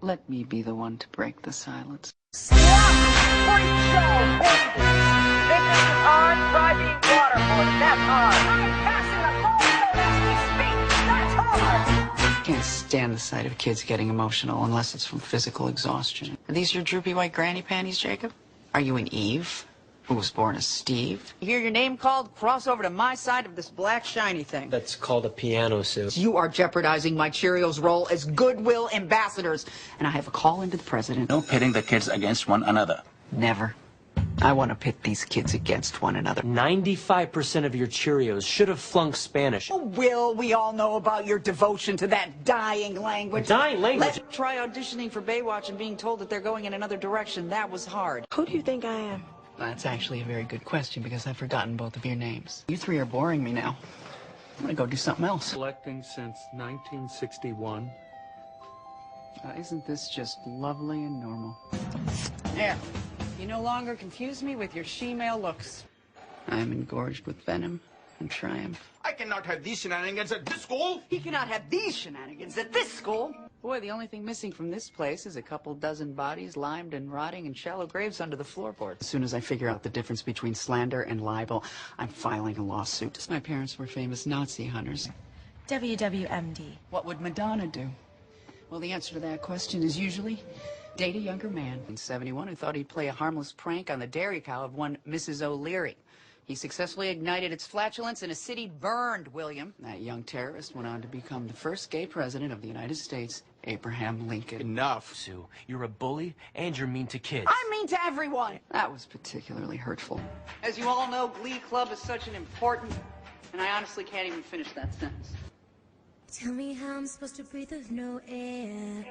Let me be the one to break the silence. Freak show, babies! Think this is hard? Try being waterboarded. That's hard. I'm passing the cold stone as we speak. That's hard. Can't stand the sight of kids getting emotional unless it's from physical exhaustion. Are these your droopy white granny panties, Jacob? Are you an Eve who was born as Steve? You hear your name called? Cross over to my side of this black shiny thing. That's called a piano, Sue. You are jeopardizing my Cheerios' role as goodwill ambassadors. And I have a call into the president. No pitting the kids against one another. Never. I want to pit these kids against one another. 95% of your Cheerios should have flunked Spanish. Oh, Will, we all know about your devotion to that dying language. Dying language? Let's try auditioning for Baywatch and being told that they're going in another direction. That was hard. Who do you think I am? That's actually a very good question because I've forgotten both of your names. You three are boring me now. I'm gonna go do something else. Collecting since 1961. Isn't this just lovely and normal? There. You no longer confuse me with your she-male looks. I am engorged with venom and triumph. I cannot have these shenanigans at this school. He cannot have these shenanigans at this school. Boy, the only thing missing from this place is a couple dozen bodies limed and rotting in shallow graves under the floorboards. As soon as I figure out the difference between slander and libel, I'm filing a lawsuit. My parents were famous Nazi hunters. WWMD. What would Madonna do? Well, the answer to that question is usually date a younger man. In 71, who thought he'd play a harmless prank on the dairy cow of one Mrs. O'Leary. He successfully ignited its flatulence and a city burned, William. That young terrorist went on to become the first gay president of the United States, Abraham Lincoln. Enough, Sue. You're a bully and you're mean to kids. I'm mean to everyone. That was particularly hurtful. As you all know, Glee Club is such an important... And I honestly can't even finish that sentence. Tell me how I'm supposed to breathe with no air.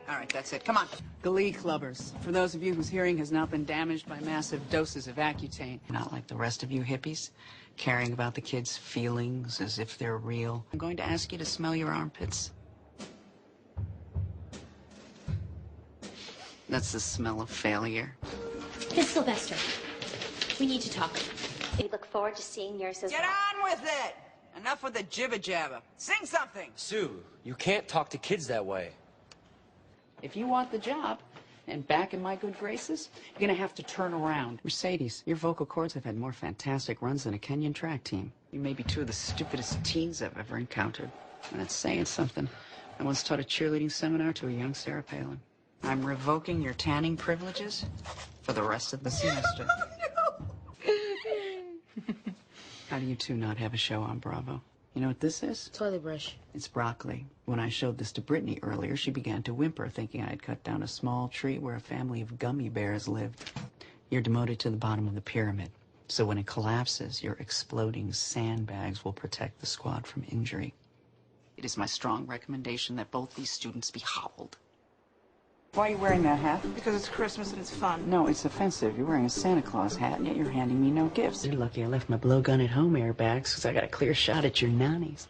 All right, that's it. Come on. Glee Clubbers. For those of you whose hearing has not been damaged by massive doses of Accutane. Not like the rest of you hippies, caring about the kids' feelings as if they're real. I'm going to ask you to smell your armpits. That's the smell of failure. Miss Sylvester, we need to talk. We look forward to seeing yours as Get well. on with it! Enough with the jibba-jabba. Sing something! Sue, you can't talk to kids that way. If you want the job and back in my good graces, you're going to have to turn around. Mercedes, your vocal cords have had more fantastic runs than a Kenyan track team. You may be two of the stupidest teens I've ever encountered. And that's saying something. I once taught a cheerleading seminar to a young Sarah Palin. I'm revoking your tanning privileges for the rest of the semester. How do you two not have a show on Bravo? You know what this is? Toilet brush. It's broccoli. When I showed this to Brittany earlier, she began to whimper, thinking I had cut down a small tree where a family of gummy bears lived. You're demoted to the bottom of the pyramid. So when it collapses, your exploding sandbags will protect the squad from injury. It is my strong recommendation that both these students be howled. Why are you wearing that hat? Because it's Christmas and it's fun. No, it's offensive. You're wearing a Santa Claus hat, and yet you're handing me no gifts. You're lucky I left my blowgun at home airbags, because I got a clear shot at your nannies.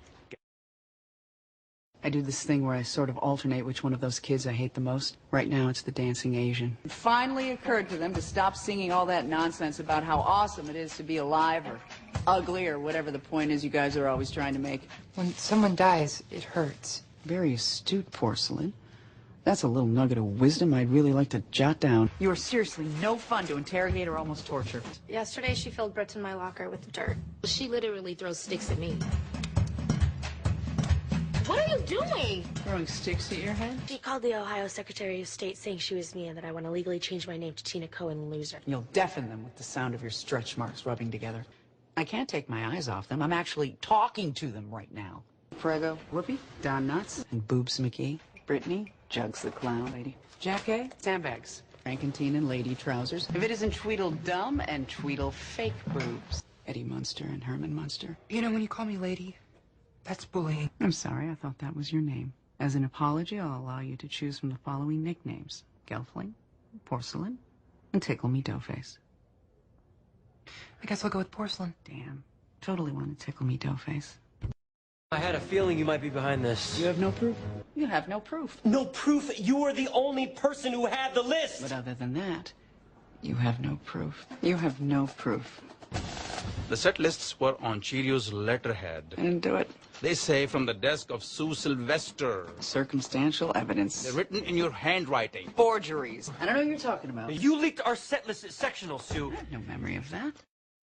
I do this thing where I sort of alternate which one of those kids I hate the most. Right now, it's the dancing Asian. It finally occurred to them to stop singing all that nonsense about how awesome it is to be alive or ugly or whatever the point is you guys are always trying to make. When someone dies, it hurts. Very astute, Porcelain. That's a little nugget of wisdom I'd really like to jot down. You are seriously no fun to interrogate or almost torture. Yesterday, she filled Brits in my locker with dirt. She literally throws sticks at me. What are you doing? Throwing sticks at your head? She called the Ohio Secretary of State saying she was me and that I want to legally change my name to Tina Cohen Loser. You'll deafen them with the sound of your stretch marks rubbing together. I can't take my eyes off them. I'm actually talking to them right now. Prego, Whoopi, Don Knotts, and Boobs McGee. Brittany, Jugs the Clown Lady. Jackie, Sandbags. Frankenteen and Lady Trousers. If it isn't Tweedledum and Tweedlefake Boobs. Eddie Munster and Herman Munster. You know, when you call me lady, that's bullying. I'm sorry, I thought that was your name. As an apology, I'll allow you to choose from the following nicknames. Gelfling, Porcelain, and Tickle Me Doughface. I guess I'll go with porcelain. Damn. Totally want to tickle me Doughface. I had a feeling you might be behind this. You have no proof? You have no proof. No proof? You were the only person who had the list! But other than that, you have no proof. You have no proof. The set lists were on Cheerios letterhead. I didn't do it. They say from the desk of Sue Sylvester. Circumstantial evidence. They're written in your handwriting. Forgeries. I don't know what you're talking about. You leaked our set list at sectional, Sue. No memory of that.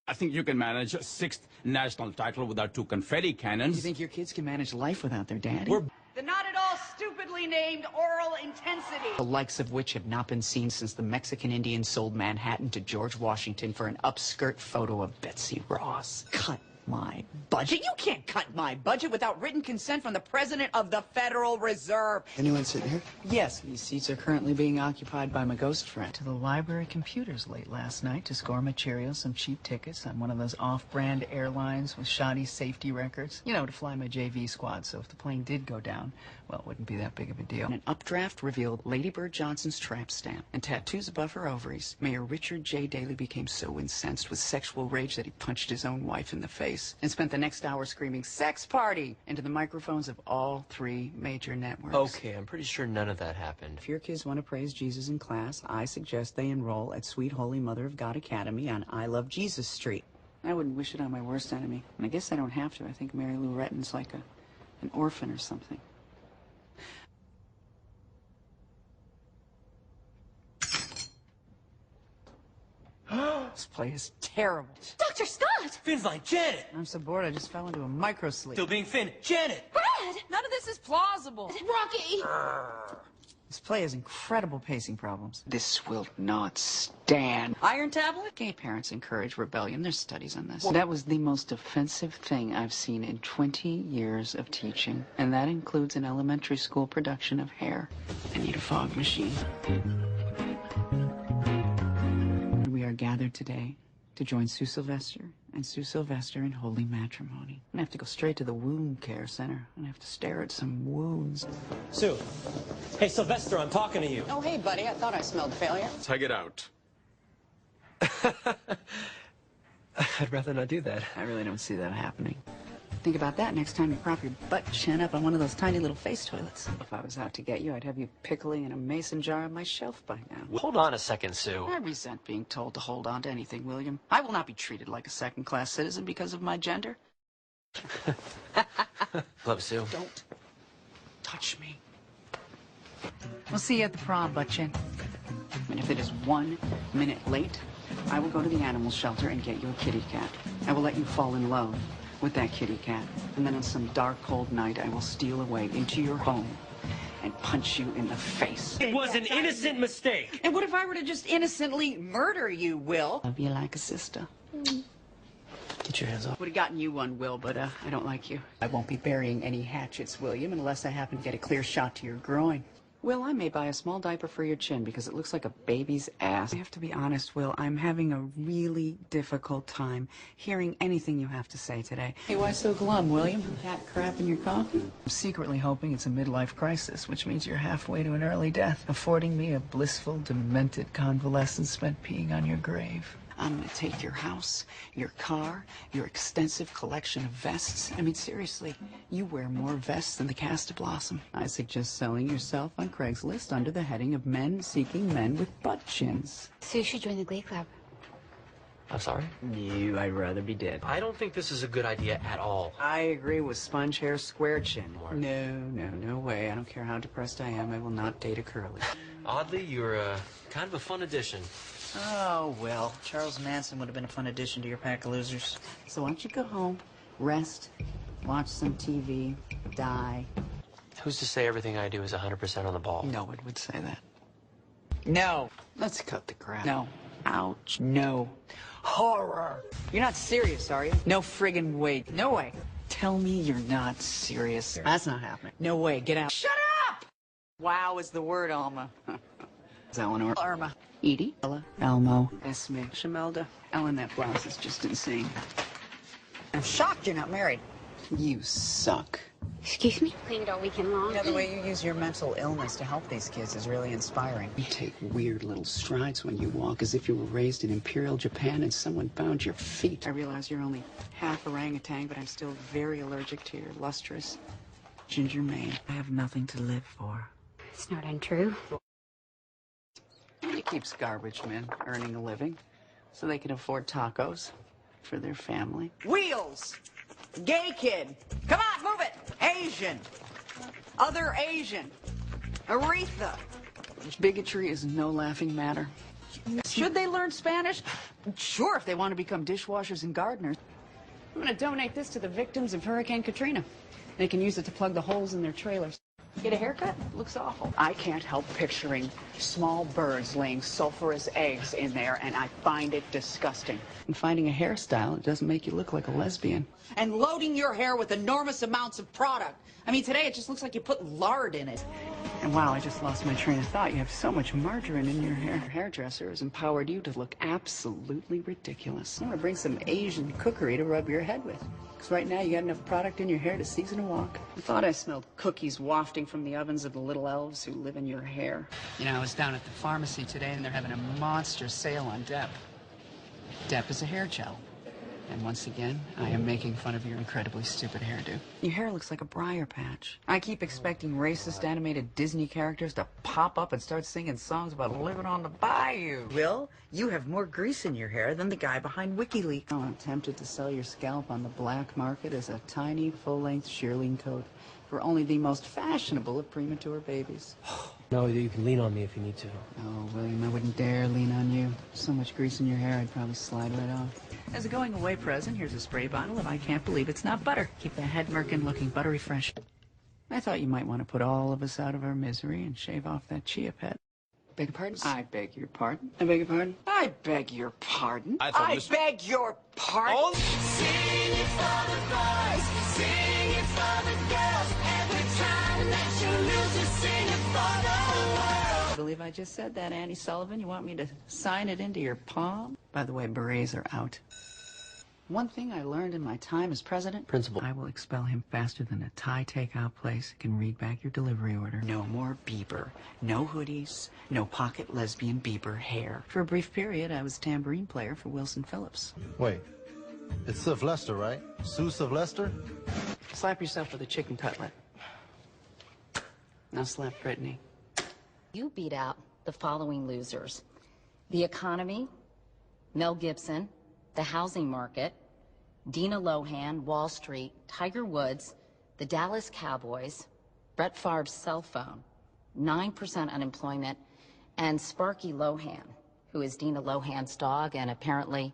I think you can manage a 6th national title with our 2 confetti cannons. You think your kids can manage life without their daddy? The not at all stupidly named oral intensity. The likes of which have not been seen since the Mexican Indians sold Manhattan to George Washington for an upskirt photo of Betsy Ross. Cut my budget. You can't cut my budget without written consent from the President of the Federal Reserve. Anyone sitting here? Yes, these seats are currently being occupied by my ghost friend. To the library computers late last night to score material, some cheap tickets on one of those off-brand airlines with shoddy safety records. You know, to fly my JV squad, so if the plane did go down, well, it wouldn't be that big of a deal. And an updraft revealed Lady Bird Johnson's tramp stamp and tattoos above her ovaries. Mayor Richard J. Daley became so incensed with sexual rage that he punched his own wife in the face and spent the next hour screaming "sex party" into the microphones of all 3 major networks. Okay, I'm pretty sure none of that happened. If your kids want to praise Jesus in class, I suggest they enroll at Sweet Holy Mother of God Academy on I Love Jesus Street. I wouldn't wish it on my worst enemy. And I guess I don't have to. I think Mary Lou Retton's like an orphan or something. This play is terrible. Dr. Scott! Finn's like, Janet! I'm so bored I just fell into a microsleep. Still being Finn. Janet! Brad! None of this is plausible. Rocky! This play has incredible pacing problems. This will not stand. Iron tablet? Gay parents encourage rebellion. There's studies on this. That was the most offensive thing I've seen in 20 years of teaching. And that includes an elementary school production of Hair. I need a fog machine. We are gathered today to join Sue Sylvester and Sue Sylvester in holy matrimony. I have to go straight to the wound care center and have to stare at some wounds. Sue. Hey, Sylvester, I'm talking to you. Oh, hey, buddy. I thought I smelled failure. Take it out. I'd rather not do that. I really don't see that happening. Think about that next time you prop your butt chin up on one of those tiny little face toilets. If I was out to get you, I'd have you pickling in a mason jar on my shelf by now. Hold on a second, Sue. I resent being told to hold on to anything, William. I will not be treated like a second-class citizen because of my gender. Love, Sue. Don't touch me. We'll see you at the prom, butt chin. And if it is 1 minute late, I will go to the animal shelter and get you a kitty cat. I will let you fall in love with that kitty cat. And then on some dark, cold night, I will steal away into your home and punch you in the face. It was an innocent mistake. And what if I were to just innocently murder you, Will? Love you like a sister. Get your hands off. Would have gotten you one, Will, but I don't like you. I won't be burying any hatchets, William, unless I happen to get a clear shot to your groin. Will, I may buy a small diaper for your chin because it looks like a baby's ass. I have to be honest, Will, I'm having a really difficult time hearing anything you have to say today. Hey, why so glum, William? Cat crap in your coffee? I'm secretly hoping it's a midlife crisis, which means you're halfway to an early death, affording me a blissful, demented convalescence spent peeing on your grave. I'm gonna take your house, your car, your extensive collection of vests. I mean, seriously, you wear more vests than the cast of Blossom. I suggest selling yourself on Craigslist under the heading of men seeking men with butt chins. So you should join the Glee Club. I'm sorry? You, I'd rather be dead. I don't think this is a good idea at all. I agree with sponge hair, square chin. No way. I don't care how depressed I am. I will not date a curly. Oddly, you're kind of a fun addition. Oh, well, Charles Manson would have been a fun addition to your pack of losers. So why don't you go home, rest, watch some TV, die. Who's to say everything I do is 100% on the ball? No one would say that. No. Let's cut the crap. No. Ouch. No. Horror. You're not serious, are you? No friggin' way. No way. Tell me you're not serious. That's not happening. No way. Get out. Shut up! Wow is the word, Alma. It's Eleanor. Irma. Edie. Ella. Elmo. Esme. Shamelda. Ellen, that blouse is just insane. I'm shocked you're not married. You suck. Excuse me? Cleaned all weekend long. You know, the way you use your mental illness to help these kids is really inspiring. You take weird little strides when you walk, as if you were raised in Imperial Japan and someone bound your feet. I realize you're only half orangutan, but I'm still very allergic to your lustrous ginger mane. I have nothing to live for. It's not untrue. It keeps garbage men earning a living so they can afford tacos for their family. Wheels! Gay kid! Come on! Move it! Asian. Other Asian. Aretha. Bigotry is no laughing matter. Should they learn Spanish? Sure, if they want to become dishwashers and gardeners. I'm going to donate this to the victims of Hurricane Katrina. They can use it to plug the holes in their trailers. Get a haircut? Looks awful. I can't help picturing small birds laying sulfurous eggs in there, and I find it disgusting. And finding a hairstyle that doesn't make you look like a lesbian. And loading your hair with enormous amounts of product. I mean, today it just looks like you put lard in it. And wow, I just lost my train of thought. You have so much margarine in your hair. Your hairdresser has empowered you to look absolutely ridiculous. I'm gonna bring some Asian cookery to rub your head with. Because right now you got enough product in your hair to season a walk. I thought I smelled cookies wafting from the ovens of the little elves who live in your hair. You know, I was down at the pharmacy today and they're having a monster sale on Dep. Dep is a hair gel. And once again, I am making fun of your incredibly stupid hairdo. Your hair looks like a briar patch. I keep expecting racist animated Disney characters to pop up and start singing songs about living on the bayou. Will, you have more grease in your hair than the guy behind WikiLeaks. Oh, I'm tempted to sell your scalp on the black market as a tiny, full-length shearling coat for only the most fashionable of premature babies. No, you can lean on me if you need to. Oh, William, I wouldn't dare lean on you. So much grease in your hair, I'd probably slide right off. As a going-away present, here's a spray bottle of I Can't Believe It's Not Butter. Keep the head merkin looking buttery fresh. I thought you might want to put all of us out of our misery and shave off that chia pet. Beg your pardon? I beg your pardon. I beg your pardon? I beg your pardon. I beg your pardon. Oh. Sing it for the boys, sing it for the girls. Every time that you lose, you sing it for the world. I believe I just said that, Annie Sullivan. You want me to sign it into your palm? By the way, berets are out. One thing I learned in my time as president... Principal. I will expel him faster than a Thai takeout place can read back your delivery order. No more Bieber. No hoodies. No pocket lesbian Bieber hair. For a brief period, I was tambourine player for Wilson Phillips. Wait, it's Sylvester, right? Sue Sylvester? Slap yourself with a chicken cutlet. Now slap Brittany. You beat out the following losers: the economy, Mel Gibson, the housing market, Dina Lohan, Wall Street, Tiger Woods, the Dallas Cowboys, Brett Favre's cell phone, 9% unemployment, and Sparky Lohan, who is Dina Lohan's dog and apparently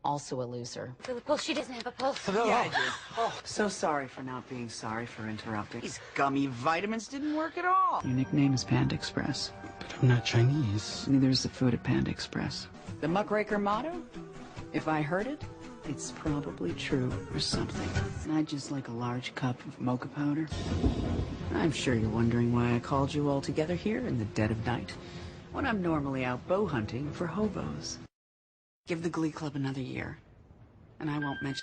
also a loser. Feel the pulse. She doesn't have a pulse. Yeah, I did. Oh, so sorry for not being sorry for interrupting. These gummy vitamins didn't work at all. Your nickname is Panda Express. But I'm not Chinese. Neither is the food at Panda Express. The muckraker motto? If I heard it, it's probably true or something. I'd just like a large cup of mocha powder. I'm sure you're wondering why I called you all together here in the dead of night, when I'm normally out bow hunting for hobos. Give the Glee Club another year, and I won't mention...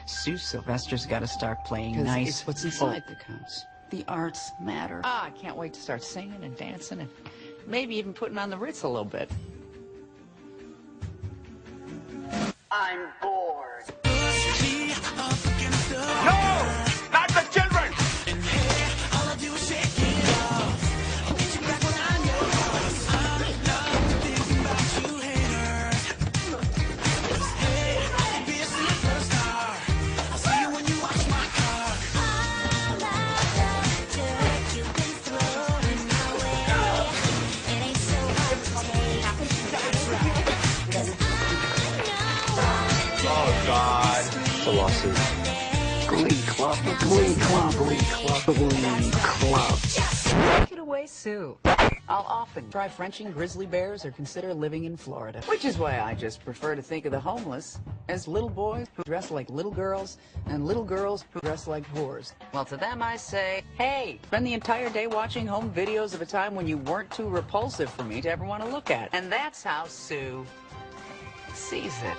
Sue Sylvester's got to start playing nice. It's what's inside that counts. The arts matter. I can't wait to start singing and dancing and maybe even putting on the Ritz a little bit. I'm bored. No! Not the children! Oh, God. It's a lawsuit. Glee Club, Glee Club, Glee Club, Glee Club. Take it away, Sue. I'll often try Frenching grizzly bears or consider living in Florida. Which is why I just prefer to think of the homeless as little boys who dress like little girls and little girls who dress like whores. Well, to them I say, hey, spend the entire day watching home videos of a time when you weren't too repulsive for me to ever want to look at. And that's how Sue sees it.